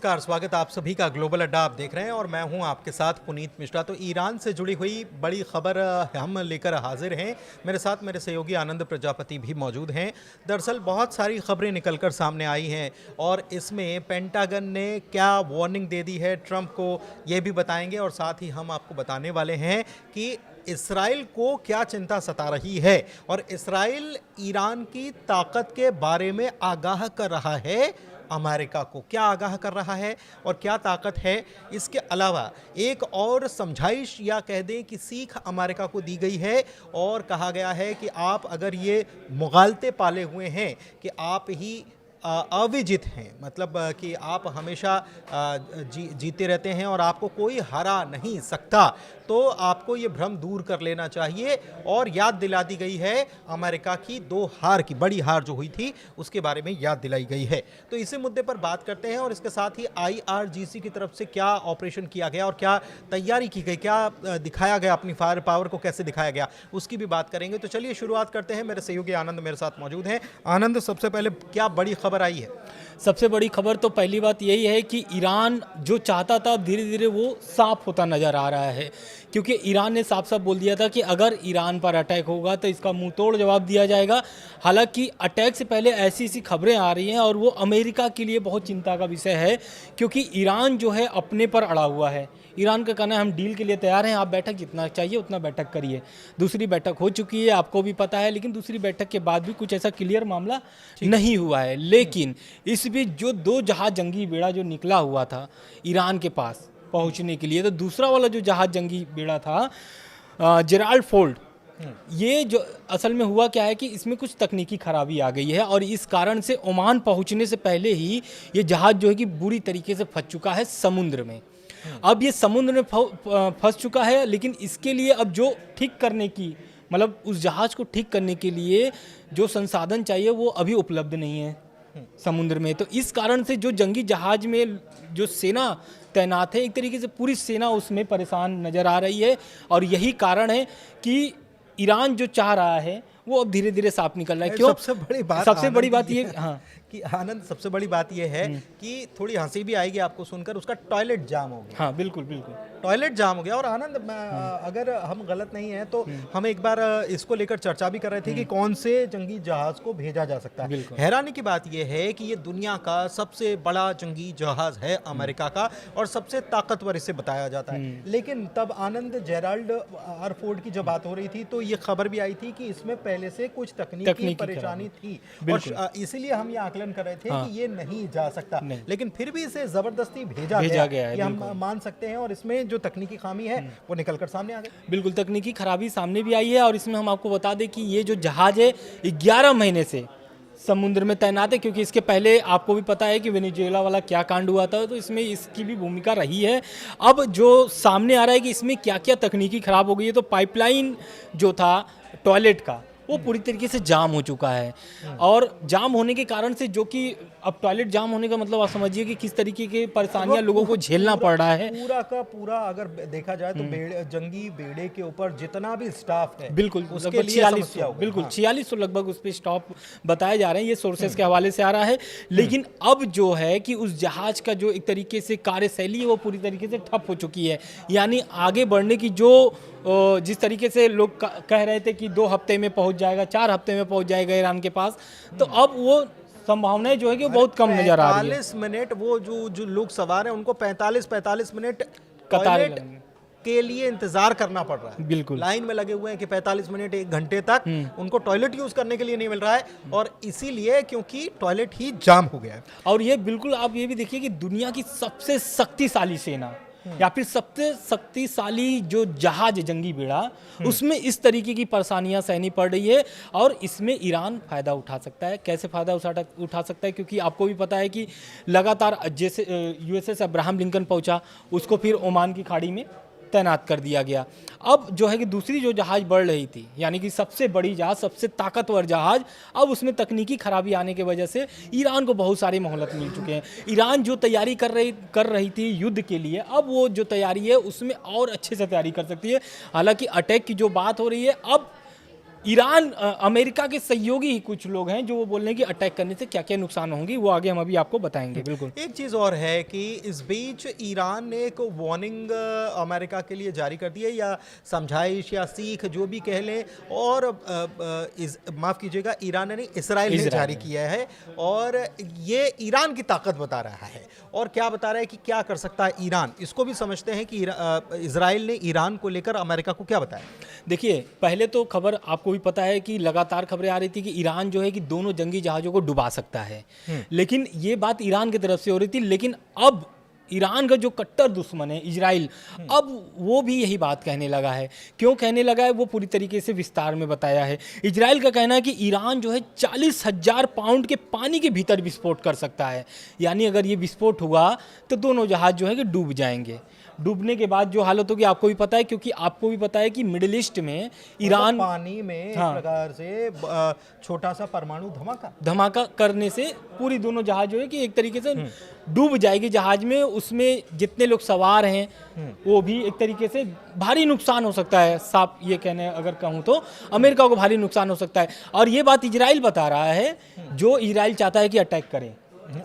नमस्कार, स्वागत आप सभी का ग्लोबल अड्डा आप देख रहे हैं और मैं हूं आपके साथ पुनीत मिश्रा। तो ईरान से जुड़ी हुई बड़ी खबर हम लेकर हाजिर हैं। मेरे साथ मेरे सहयोगी आनंद प्रजापति भी मौजूद हैं। दरअसल बहुत सारी खबरें निकलकर सामने आई हैं और इसमें पेंटागन ने क्या वार्निंग दे दी है ट्रंप को, ये भी बताएंगे और साथ ही हम आपको बताने वाले हैं कि इसराइल को क्या चिंता सता रही है और इसराइल ईरान की ताकत के बारे में आगाह कर रहा है। अमेरिका को क्या आगाह कर रहा है और क्या ताकत है। इसके अलावा एक और समझाइश या कह दें कि सीख अमेरिका को दी गई है और कहा गया है कि आप अगर ये मुगालते पाले हुए हैं कि आप ही अविजित हैं, मतलब कि आप हमेशा जीते रहते हैं और आपको कोई हरा नहीं सकता, तो आपको ये भ्रम दूर कर लेना चाहिए। और याद दिला दी गई है अमेरिका की दो हार की, बड़ी हार जो हुई थी उसके बारे में याद दिलाई गई है। तो इसी मुद्दे पर बात करते हैं और इसके साथ ही IRGC की तरफ से क्या ऑपरेशन किया गया और क्या तैयारी की गई, क्या दिखाया गया, अपनी फायर पावर को कैसे दिखाया गया, उसकी भी बात करेंगे। तो चलिए शुरुआत करते हैं। मेरे सहयोगी आनंद मेरे साथ मौजूद हैं। आनंद, सबसे पहले क्या बड़ी खबर आई है? सबसे बड़ी खबर तो पहली बात यही है कि ईरान जो चाहता था धीरे धीरे वो साफ होता नज़र आ रहा है, क्योंकि ईरान ने साफ साफ बोल दिया था कि अगर ईरान पर अटैक होगा तो इसका मुंह तोड़ जवाब दिया जाएगा। हालांकि अटैक से पहले ऐसी ऐसी खबरें आ रही हैं और वो अमेरिका के लिए बहुत चिंता का विषय है, क्योंकि ईरान जो है अपने पर अड़ा हुआ है। ईरान का कहना है हम डील के लिए तैयार हैं, आप बैठक जितना चाहिए उतना बैठक करिए। दूसरी बैठक हो चुकी है, आपको भी पता है, लेकिन दूसरी बैठक के बाद भी कुछ ऐसा क्लियर मामला नहीं हुआ है। लेकिन इस बीच जो दो जहाज जंगी बेड़ा जो निकला हुआ था ईरान के पास पहुंचने के लिए, तो दूसरा वाला जो जहाज जंगी बेड़ा था जेराल्ड फोर्ड, ये जो असल में हुआ क्या है कि इसमें कुछ तकनीकी खराबी आ गई है और इस कारण से ओमान पहुंचने से पहले ही ये जहाज जो है कि बुरी तरीके से फंस चुका है समुद्र में। अब ये समुद्र में फंस चुका है, लेकिन इसके लिए अब जो ठीक करने की, मतलब उस जहाज को ठीक करने के लिए जो संसाधन चाहिए वो अभी उपलब्ध नहीं है समुद्र में। तो इस कारण से जो जंगी जहाज में जो सेना तैनात है, एक तरीके से पूरी सेना उसमें परेशान नज़र आ रही है और यही कारण है कि ईरान जो चाह रहा है वो अब धीरे धीरे साफ निकल रहा है। क्यों? सबसे बड़ी बात ये हाँ कि आनंद, सबसे बड़ी बात यह है कि थोड़ी हंसी भी आएगी आपको सुनकर, उसका टॉयलेट जाम हो गया। हाँ बिल्कुल बिल्कुल, टॉयलेट जाम हो गया। और आनंद, अगर हम गलत नहीं हैं तो हम एक बार इसको लेकर चर्चा भी कर रहे थे कि कौन से जंगी जहाज को भेजा जा सकता है। हैरानी की बात यह है कि ये दुनिया का सबसे बड़ा जंगी जहाज है अमेरिका का और सबसे ताकतवर इसे बताया जाता है। लेकिन तब आनंद, जेराल्ड आर फोर्ड की जब बात हो रही थी तो ये खबर भी आई थी कि इसमें पहले से कुछ तकनीकी परेशानी थी और इसीलिए हम ये आकलन कर रहे थे कि ये नहीं जा सकता, लेकिन फिर भी इसे जबरदस्ती भेजा गया है, ये हम मान सकते हैं। और इसमें जो तकनीकी खामी है वो निकलकर सामने आ गई। बिल्कुल, तकनीकी खराबी सामने भी आई है और इसमें हम आपको बता दें कि ये जो जहाज है 11 महीने से समुद्र में तैनात है, क्योंकि इसके पहले आपको भी पता है कि वेनेजुएला वाला क्या कांड हुआ था, तो इसमें इसकी भी भूमिका रही है। अब जो सामने आ रहा है कि इसमें क्या क्या तकनीकी खराब हो गई है, तो पाइपलाइन जो था टॉयलेट का वो पूरी तरीके से जाम हो चुका है और जाम होने के कारण से, जो कि अब टॉयलेट जाम होने का मतलब आप समझिए कि किस तरीके की परेशानियां लोगों को झेलना पड़ रहा है। पूरा का पूरा अगर देखा जाए तो जंगी बेड़े के ऊपर जितना भी स्टाफ है, बिल्कुल उसके लिए 4600, बिल्कुल 4600 लगभग उस पर स्टाफ बताए जा रहे हैं, ये सोर्सेस के हवाले से आ रहा है। लेकिन अब जो है कि उस जहाज का जो एक तरीके से कार्यशैली है वो पूरी तरीके से ठप हो चुकी है, यानी आगे बढ़ने की जो जिस तरीके से लोग कह रहे थे कि 2 हफ्ते में पहुंच जाएगा, 4 हफ्ते में पहुंच जाएगा ईरान के पास, तो अब वो संभावनाएं जो है कि वो बहुत कम नजर आ रही है। 45 मिनट वो जो लोग सवार हैं उनको 45 मिनट कतार के लिए इंतजार करना पड़ रहा है। बिल्कुल, लाइन में लगे हुए हैं कि 45 मिनट 1 घंटे तक उनको टॉयलेट यूज करने के लिए नहीं मिल रहा है, और इसीलिए क्योंकि टॉयलेट ही जाम हो गया है। और ये बिल्कुल आप ये भी देखिए कि दुनिया की सबसे शक्तिशाली सेना या फिर सबसे शक्तिशाली जो जहाज जंगी बेड़ा, उसमें इस तरीके की परेशानियां सहनी पड़ रही है और इसमें ईरान फायदा उठा सकता है। कैसे फायदा उठा सकता है? क्योंकि आपको भी पता है कि लगातार जैसे USS अब्राहम लिंकन पहुंचा, उसको फिर ओमान की खाड़ी में तैनात कर दिया गया। अब जो है कि दूसरी जो जहाज बढ़ रही थी, यानी कि सबसे बड़ी जहाज, सबसे ताकतवर जहाज, अब उसमें तकनीकी खराबी आने की वजह से ईरान को बहुत सारी मोहलत मिल चुके हैं। ईरान जो तैयारी कर रही थी युद्ध के लिए, अब वो जो तैयारी है उसमें और अच्छे से तैयारी कर सकती है। हालांकि अटैक की जो बात हो रही है, अब ईरान अमेरिका के सहयोगी ही कुछ लोग हैं जो वो बोल रहे हैं कि अटैक करने से क्या क्या नुकसान होंगी, वो आगे हम अभी आपको बताएंगे। बिल्कुल। एक चीज़ और है कि इस बीच ईरान ने एक वार्निंग अमेरिका के लिए जारी कर दी है, या समझाइश या सीख जो भी कह लें, और माफ़ कीजिएगा, ईरान ने नहीं, इसराइल ने जारी किया है, और ये ईरान की ताकत बता रहा है। और क्या बता रहा है कि क्या कर सकता है ईरान, इसको भी समझते हैं कि इसराइल ने ईरान को लेकर अमेरिका को क्या बताया। देखिए, पहले तो खबर आपको भी पता है कि लगातार खबरें आ रही थी कि ईरान जो है कि दोनों जंगी जहाज़ों को डुबा सकता है, लेकिन ये बात ईरान की तरफ से हो रही थी। लेकिन अब ईरान का जो कट्टर दुश्मन है इजराइल, अब वो भी यही बात कहने लगा है। क्यों कहने लगा है वो पूरी तरीके से विस्तार में बताया है। इजराइल का कहना है कि ईरान जो है 40,000 पाउंड के पानी के भीतर विस्फोट कर सकता है, यानी अगर ये विस्फोट हुआ तो दोनों जहाज़ जो है कि डूब जाएंगे। डूबने के बाद जो हालत होगी आपको भी पता है, क्योंकि आपको भी पता है कि मिडिल ईस्ट में ईरान पानी में एक प्रकार से छोटा सा परमाणु धमाका करने से पूरी दोनों जहाज जो है कि एक तरीके से डूब जाएगी जहाज में। उसमें जितने लोग सवार हैं वो भी एक तरीके से भारी नुकसान हो सकता है। साफ ये कहने अगर कहूँ तो अमेरिका को भारी नुकसान हो सकता है, और ये बात इजराइल बता रहा है। जो इजराइल चाहता है कि अटैक करे,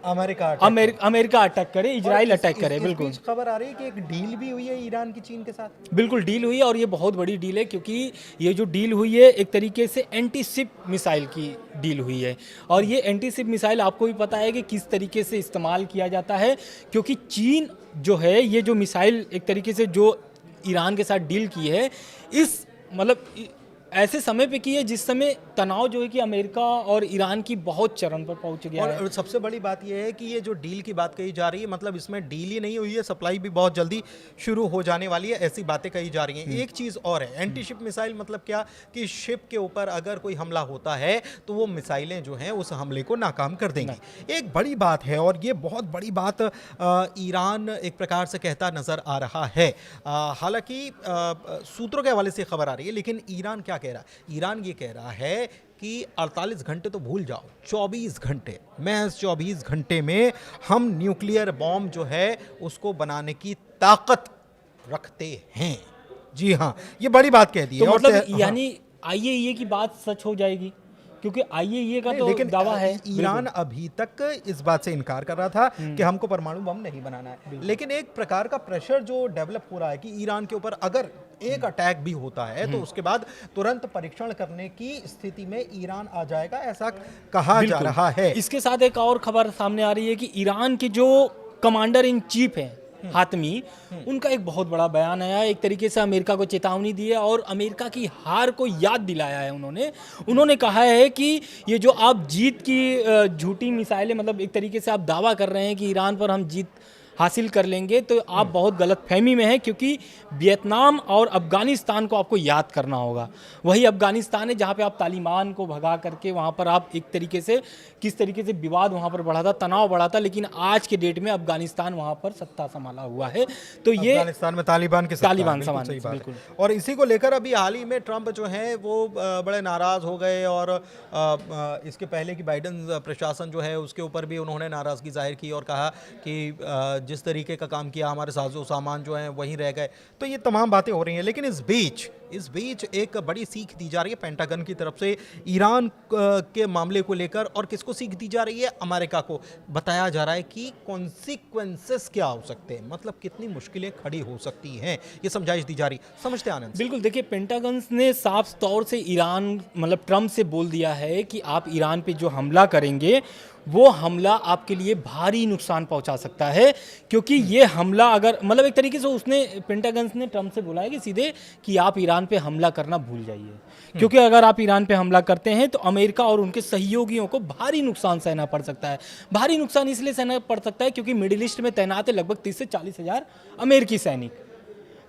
अमेरिका अटैक करे, इजराइल अटैक करे। बिल्कुल। खबर आ रही है कि एक डील भी हुई है ईरान की चीन के साथ। बिल्कुल डील हुई है, और ये बहुत बड़ी डील है, क्योंकि ये जो डील हुई है एक तरीके से एंटी शिप मिसाइल की डील हुई है। और ये एंटी शिप मिसाइल आपको भी पता है कि किस तरीके से इस्तेमाल किया जाता है, क्योंकि चीन जो है ये जो मिसाइल एक तरीके से जो ईरान के साथ डील की है, इस मतलब ऐसे समय पे की है जिस समय तनाव जो है कि अमेरिका और ईरान की बहुत चरम पर पहुंच गया है। और सबसे बड़ी बात यह है कि ये जो डील की बात कही जा रही है, मतलब इसमें डील ही नहीं हुई है, सप्लाई भी बहुत जल्दी शुरू हो जाने वाली है, ऐसी बातें कही जा रही हैं। एक चीज़ और है, एंटी शिप मिसाइल मतलब क्या, कि शिप के ऊपर अगर कोई हमला होता है तो वो मिसाइलें जो हैं उस हमले को नाकाम कर देंगी। एक बड़ी बात है, और ये बहुत बड़ी बात ईरान एक प्रकार से कहता नजर आ रहा है। हालांकि सूत्रों के हवाले से खबर आ रही है, लेकिन ईरान क्या कह रहा है? ईरान ये कह रहा है कि 48 घंटे तो भूल जाओ, 24 घंटे, महज 24 घंटे में हम न्यूक्लियर बॉम्ब जो है उसको बनाने की ताकत रखते हैं। जी हाँ, ये बड़ी बात कह दी है। तो मतलब यानी आईएईए की बात सच हो जाएगी, क्योंकि आईएईए का तो दावा है। ईरान अभी तक इस बात से इनकार कर रहा था कि हमको परमाणु बम नहीं बनाना है, लेकिन एक प्रकार का प्रेशर जो डेवलप हो रहा है कि ईरान के ऊपर अगर एक अटैक भी होता है तो उसके बाद तुरंत परीक्षण करने की स्थिति में ईरान आ जाएगा, ऐसा कहा जा रहा है। इसके साथ एक और खबर सामने आ रही है कि ईरान के जो कमांडर इन चीफ हैं हातमी, उनका एक बहुत बड़ा बयान आया है। एक तरीके से अमेरिका को चेतावनी दी है और अमेरिका की हार को याद दिलाया है। उन्होंने कहा है कि ये जो आप जीत की झूठी मिसाइलें, मतलब एक तरीके से आप दावा कर रहे हैं कि ईरान पर हम जीत हासिल कर लेंगे, तो आप बहुत गलत फहमी में हैं, क्योंकि वियतनाम और अफगानिस्तान को आपको याद करना होगा। वही अफगानिस्तान है जहाँ पे आप तालिबान को भगा करके वहाँ पर आप एक तरीके से किस तरीके से विवाद वहाँ पर बढ़ा था, तनाव बढ़ा था, लेकिन आज के डेट में अफगानिस्तान वहाँ पर सत्ता संभाला हुआ है। तो ये अफगानिस्तान में तालिबान समान सही बात है। और इसी को लेकर अभी हाल ही में ट्रंप जो है वो बड़े नाराज हो गए, और इसके पहले की बाइडेन प्रशासन जो है उसके ऊपर भी उन्होंने नाराजगी जाहिर की और कहा कि जिस तरीके का काम किया हमारे साजो सामान जो हैं वहीं रह गए। तो ये तमाम बातें हो रही हैं, लेकिन इस बीच एक बड़ी सीख दी जा रही है पेंटागन की तरफ से ईरान के मामले को लेकर। और किसको सीख दी जा रही है? अमेरिका को। बताया जा रहा है कि कॉन्सिक्वेंसेस क्या हो सकते हैं, मतलब कितनी मुश्किलें खड़ी हो सकती हैं, ये समझाइश दी जा रही। समझते हैं आनंद। बिल्कुल, देखिए, पेंटागन ने साफ तौर से ईरान मतलब ट्रंप से बोल दिया है कि आप ईरान पे जो हमला करेंगे वो हमला आपके लिए भारी नुकसान पहुंचा सकता है, क्योंकि ये हमला अगर मतलब एक तरीके से उसने पेंटागन ने ट्रंप से बोला है कि सीधे कि आप ईरान पे हमला करना भूल जाइए, क्योंकि अगर आप ईरान पे हमला करते हैं तो अमेरिका और उनके सहयोगियों को भारी नुकसान सहना पड़ सकता है। भारी नुकसान इसलिए सहना पड़ सकता है क्योंकि मिडिल ईस्ट में तैनात है लगभग 30 से 40 हज़ार अमेरिकी सैनिक।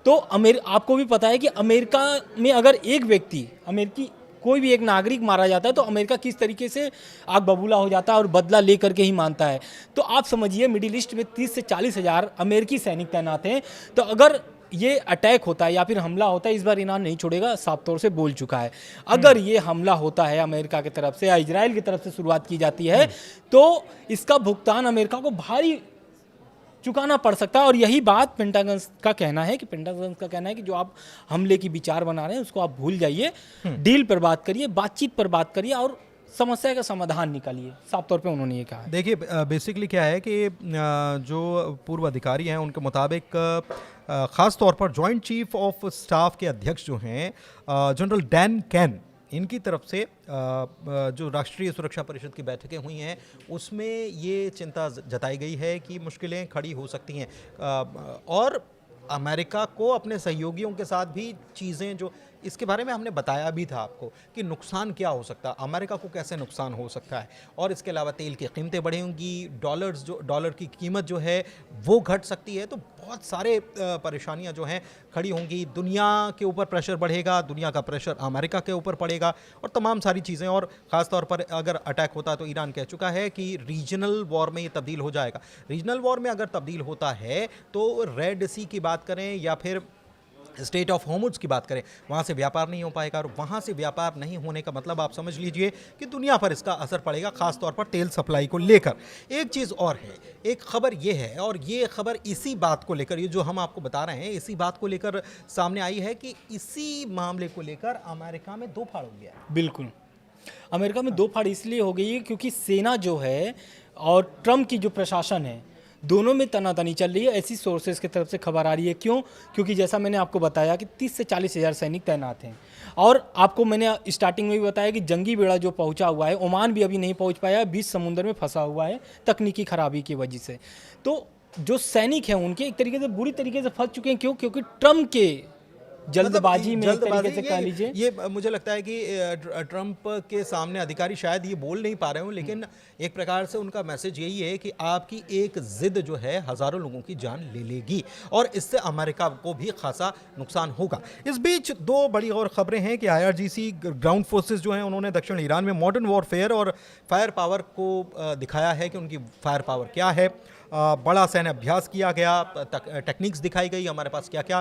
तो आपको भी पता है कि अमेरिका में अगर एक व्यक्ति अमेरिकी कोई भी एक नागरिक मारा जाता है तो अमेरिका किस तरीके से आग बबूला हो जाता है और बदला लेकर के ही मानता है। तो आप समझिए मिडिल ईस्ट में 30 से 40 हज़ार अमेरिकी सैनिक तैनात हैं। तो अगर ये अटैक होता है या फिर हमला होता है, इस बार ईरान नहीं छोड़ेगा, साफ तौर से बोल चुका है। अगर ये हमला होता है अमेरिका की तरफ से या इजराइल की तरफ से शुरुआत की जाती है तो इसका भुगतान अमेरिका को भारी चुकाना पड़ सकता है। और यही बात पेंटागन का कहना है कि जो आप हमले की विचार बना रहे हैं उसको आप भूल जाइए, डील पर बात करिए, बातचीत पर बात करिए और समस्या का समाधान निकालिए। साफ तौर पे उन्होंने ये कहा है। देखिए बेसिकली क्या है कि जो पूर्व अधिकारी हैं उनके मुताबिक ख़ास तौर पर जॉइंट चीफ ऑफ स्टाफ के अध्यक्ष जो हैं जनरल डैन कैन, इनकी तरफ से जो राष्ट्रीय सुरक्षा परिषद की बैठकें हुई हैं उसमें ये चिंता जताई गई है कि मुश्किलें खड़ी हो सकती हैं और अमेरिका को अपने सहयोगियों के साथ भी चीज़ें जो इसके बारे में हमने बताया भी था आपको कि नुकसान क्या हो सकता है, अमेरिका को कैसे नुकसान हो सकता है। और इसके अलावा तेल की कीमतें बढ़ेंगी, डॉलर की कीमत जो है वो घट सकती है, तो बहुत सारे परेशानियां जो हैं खड़ी होंगी। दुनिया के ऊपर प्रेशर बढ़ेगा, दुनिया का प्रेशर अमेरिका के ऊपर पड़ेगा और तमाम सारी चीज़ें। और ख़ास तौर पर अगर अटैक होता है तो ईरान कह चुका है कि रीजनल वॉर में ये तब्दील हो जाएगा। रीजनल वॉर में अगर तब्दील होता है तो रेड सी की बात करें या फिर स्टेट ऑफ हॉर्मुज की बात करें, वहाँ से व्यापार नहीं हो पाएगा। और वहाँ से व्यापार नहीं होने का मतलब आप समझ लीजिए कि दुनिया पर इसका असर पड़ेगा, खास तौर पर तेल सप्लाई को लेकर। एक चीज़ और है, एक खबर ये है और ये खबर इसी बात को लेकर, ये जो हम आपको बता रहे हैं इसी बात को लेकर सामने आई है कि इसी मामले को लेकर अमेरिका में दो फाड़ हो गया है। बिल्कुल, अमेरिका में दो फाड़ इसलिए हो गई है क्योंकि सेना जो है और ट्रम्प की जो प्रशासन है दोनों में तनातनी चल रही है। ऐसी सोर्सेज की तरफ से खबर आ रही है। क्यों? क्योंकि जैसा मैंने आपको बताया कि 30 से 40 हज़ार सैनिक तैनात हैं और आपको मैंने स्टार्टिंग में भी बताया कि जंगी बेड़ा जो पहुंचा हुआ है, ओमान भी अभी नहीं पहुंच पाया, बीच समुद्र में फंसा हुआ है तकनीकी खराबी की वजह से। तो जो सैनिक हैं उनके एक तरीके से बुरी तरीके से फंस चुके हैं। क्यों? क्योंकि ट्रम्प के जल्दबाजी में एक तरीके से कह लीजिए, ये मुझे लगता है कि ट्रंप के सामने अधिकारी शायद ये बोल नहीं पा रहे हो, लेकिन एक प्रकार से उनका मैसेज यही है कि आपकी एक जिद जो है हजारों लोगों की जान ले लेगी और इससे अमेरिका को भी खासा नुकसान होगा। इस बीच दो बड़ी और खबरें हैं कि IRGC ग्राउंड फोर्सेस जो हैं उन्होंने दक्षिण ईरान में मॉडर्न वॉरफेयर और फायर पावर को दिखाया है कि उनकी फायर पावर क्या है। बड़ा सैन्य अभ्यास किया गया, टेक्निक्स दिखाई गई, हमारे पास क्या क्या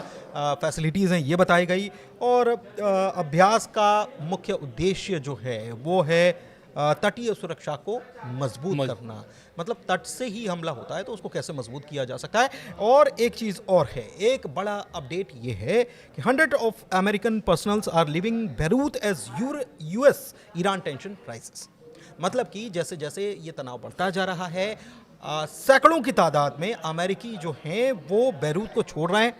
फैसिलिटीज़ हैं ये बताई गई। और अभ्यास का मुख्य उद्देश्य जो है वो है तटीय सुरक्षा को मजबूत करना। मतलब तट से ही हमला होता है तो उसको कैसे मजबूत किया जा सकता है। और एक चीज़ और है, एक बड़ा अपडेट ये है कि 100 of American personnels are living Beirut as US Iran tension crisis. मतलब कि जैसे जैसे ये तनाव बढ़ता जा रहा है सैकड़ों की तादाद में अमेरिकी जो हैं वो बैरूत को छोड़ रहे हैं।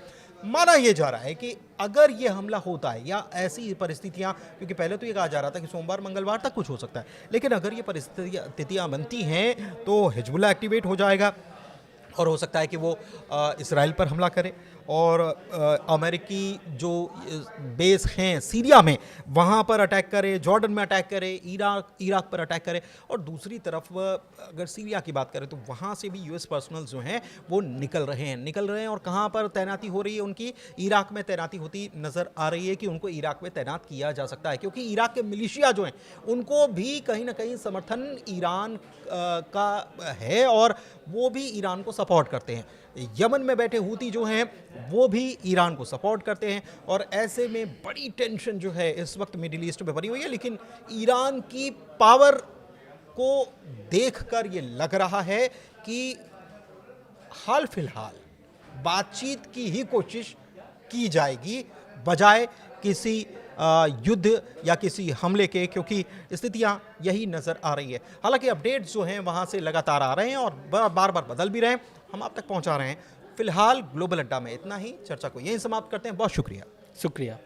माना यह जा रहा है कि अगर ये हमला होता है या ऐसी परिस्थितियां, क्योंकि पहले तो ये कहा जा रहा था कि सोमवार मंगलवार तक कुछ हो सकता है, लेकिन अगर ये परिस्थितियां बनती हैं तो हिजबुल्लाह एक्टिवेट हो जाएगा और हो सकता है कि वो इसराइल पर हमला करे और अमेरिकी जो बेस हैं सीरिया में वहाँ पर अटैक करे, जॉर्डन में अटैक करे, इराक पर अटैक करे। और दूसरी तरफ अगर सीरिया की बात करें तो वहाँ से भी US पर्सनल्स जो हैं वो निकल रहे हैं। और कहाँ पर तैनाती हो रही है उनकी? इराक में तैनाती होती नज़र आ रही है कि उनको इराक में तैनात किया जा सकता है, क्योंकि इराक के मिलिशिया जो हैं उनको भी कहीं ना कहीं समर्थन ईरान का है और वो भी ईरान को सपोर्ट करते हैं। यमन में बैठे हूती जो हैं वो भी ईरान को सपोर्ट करते हैं और ऐसे में बड़ी टेंशन जो है इस वक्त मिडिल ईस्ट में बनी हुई है। लेकिन ईरान की पावर को देखकर ये लग रहा है कि हाल फिलहाल बातचीत की ही कोशिश की जाएगी बजाय किसी युद्ध या किसी हमले के, क्योंकि स्थितियां यही नज़र आ रही है। हालांकि अपडेट्स जो हैं वहां से लगातार आ रहे हैं और बार बार बदल भी रहे हैं, हम आप तक पहुंचा रहे हैं। फिलहाल ग्लोबल अड्डा में इतना ही, चर्चा को यहीं समाप्त करते हैं। बहुत शुक्रिया।